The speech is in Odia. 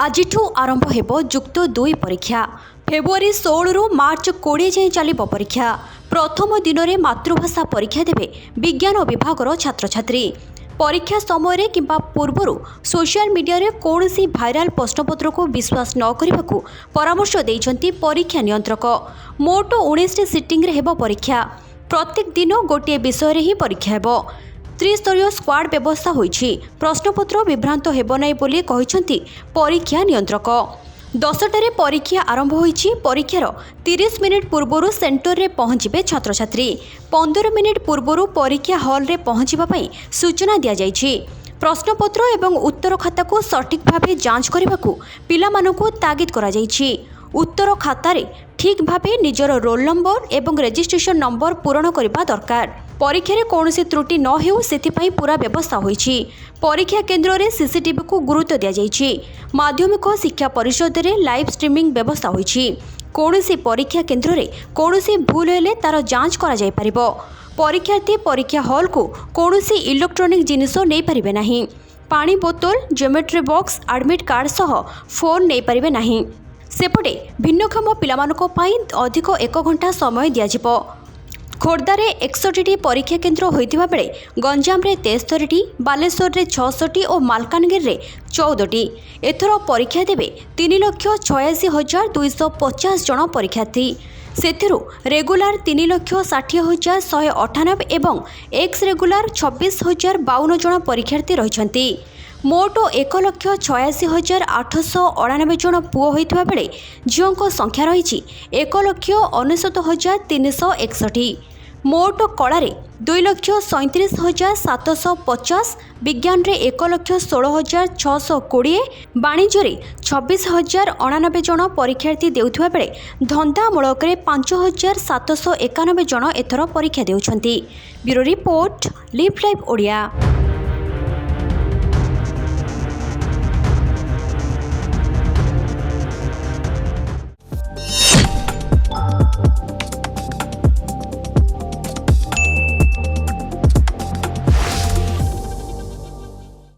ଆଜିଠୁ ଆରମ୍ଭ ହେବ ଯୁକ୍ତ 2 ପରୀକ୍ଷା। ଫେବୃଆରୀ 16ରୁ ମାର୍ଚ୍ଚ 20 ଯାଏଁ ଚାଲିବ ପରୀକ୍ଷା। ପ୍ରଥମ ଦିନରେ ମାତୃଭାଷା ପରୀକ୍ଷା ଦେବେ ବିଜ୍ଞାନ ବିଭାଗର ଛାତ୍ରଛାତ୍ରୀ। ପରୀକ୍ଷା ସମୟରେ କିମ୍ବା ପୂର୍ବରୁ ସୋସିଆଲ ମିଡିଆରେ କୌଣସି ଭାଇରାଲ ପ୍ରଶ୍ନପତ୍ରକୁ ବିଶ୍ୱାସ ନ କରିବାକୁ ପରାମର୍ଶ ଦେଇଛନ୍ତି ପରୀକ୍ଷା ନିୟନ୍ତ୍ରକ। ମୋଟ 19ଟି ସିଟିଂରେ ହେବ ପରୀକ୍ଷା। ପ୍ରତ୍ୟେକ ଦିନ ଗୋଟିଏ ବିଷୟରେ ହିଁ ପରୀକ୍ଷା ହେବ। ତ୍ରିସ୍ତରୀୟ ସ୍କ୍ୱାଡ୍ ବ୍ୟବସ୍ଥା ହୋଇଛି। ପ୍ରଶ୍ନପତ୍ର ବିଭ୍ରାନ୍ତ ହେବ ନାହିଁ ବୋଲି କହିଛନ୍ତି ପରୀକ୍ଷା ନିୟନ୍ତ୍ରକ। 10ଟାରେ ପରୀକ୍ଷା ଆରମ୍ଭ ହୋଇଛି। ପରୀକ୍ଷାର 30 ମିନିଟ୍ ପୂର୍ବରୁ ସେଣ୍ଟରରେ ପହଞ୍ଚିବେ ଛାତ୍ରଛାତ୍ରୀ। 15 ମିନିଟ୍ ପୂର୍ବରୁ ପରୀକ୍ଷା ହଲ୍ରେ ପହଞ୍ଚିବା ପାଇଁ ସୂଚନା ଦିଆଯାଇଛି। ପ୍ରଶ୍ନପତ୍ର ଏବଂ ଉତ୍ତର ଖାତାକୁ ସଠିକ୍ ଭାବେ ଯାଞ୍ଚ କରିବାକୁ ପିଲାମାନଙ୍କୁ ତାଗିଦ କରାଯାଇଛି। ଉତ୍ତର ଖାତାରେ ଠିକ୍ ଭାବେ ନିଜର ରୋଲ୍ ନମ୍ବର ଏବଂ ରେଜିଷ୍ଟ୍ରେସନ ନମ୍ବର ପୂରଣ କରିବା ଦରକାର। ପରୀକ୍ଷାରେ କୌଣସି ତ୍ରୁଟି ନ ହେଉ ସେଥିପାଇଁ ପୂରା ବ୍ୟବସ୍ଥା ହୋଇଛି। ପରୀକ୍ଷା କେନ୍ଦ୍ରରେ ସିସିଟିଭିକୁ ଗୁରୁତ୍ୱ ଦିଆଯାଇଛି। ମାଧ୍ୟମିକ ଶିକ୍ଷା ପରିଷଦରେ ଲାଇଭ୍ ଷ୍ଟ୍ରିମିଂ ବ୍ୟବସ୍ଥା ହୋଇଛି। କୌଣସି ପରୀକ୍ଷା କେନ୍ଦ୍ରରେ କୌଣସି ଭୁଲ ହେଲେ ତାର ଯାଞ୍ଚ କରାଯାଇପାରିବ। ପରୀକ୍ଷାର୍ଥୀ ପରୀକ୍ଷା ହଲ୍କୁ କୌଣସି ଇଲେକ୍ଟ୍ରୋନିକ୍ ଜିନିଷ ନେଇପାରିବେ ନାହିଁ। ପାଣି ବୋତଲ, ଜିଓମେଟ୍ରି ବକ୍ସ, ଆଡମିଟ୍ କାର୍ଡ଼ ସହ ଫୋନ୍ ନେଇପାରିବେ ନାହିଁ। ସେପଟେ ଭିନ୍ନକ୍ଷମ ପିଲାମାନଙ୍କ ପାଇଁ ଅଧିକ 1 ଘଣ୍ଟା ସମୟ ଦିଆଯିବ। ଖୋର୍ଦ୍ଧାରେ 61ଟି ପରୀକ୍ଷା କେନ୍ଦ୍ର ହୋଇଥିବା ବେଳେ ଗଞ୍ଜାମରେ 73ଟି, ବାଲେଶ୍ୱରରେ 66ଟି ଓ ମାଲକାନଗିରିରେ 14ଟି। ଏଥର ପରୀକ୍ଷା ଦେବେ 3,86,250 ଜଣ ପରୀକ୍ଷାର୍ଥୀ। ସେଥିରୁ ରେଗୁଲାର 3,60,198 ଏବଂ ଏକ୍ସ ରେଗୁଲାର 26,052 ଜଣ ପରୀକ୍ଷାର୍ଥୀ ରହିଛନ୍ତି। ମୋଟ 1,86,899 ଜଣ ପୁଅ ହୋଇଥିବା ବେଳେ ଝିଅଙ୍କ ସଂଖ୍ୟା ରହିଛି 1,69,361। ମୋଟ କଳାରେ 2,37,750, ବିଜ୍ଞାନରେ 1,16,620, ବାଣିଜ୍ୟରେ 26,099 ଜଣ ପରୀକ୍ଷାର୍ଥୀ ଦେଉଥିବା ବେଳେ ଧନ୍ଦାମୂଳକରେ 5,791 ଜଣ ଏଥର ପରୀକ୍ଷା ଦେଉଛନ୍ତି। ବ୍ୟୁରୋ ରିପୋର୍ଟ, ଲିଭ୍ ଲାଇଭ୍ ଓଡ଼ିଆ।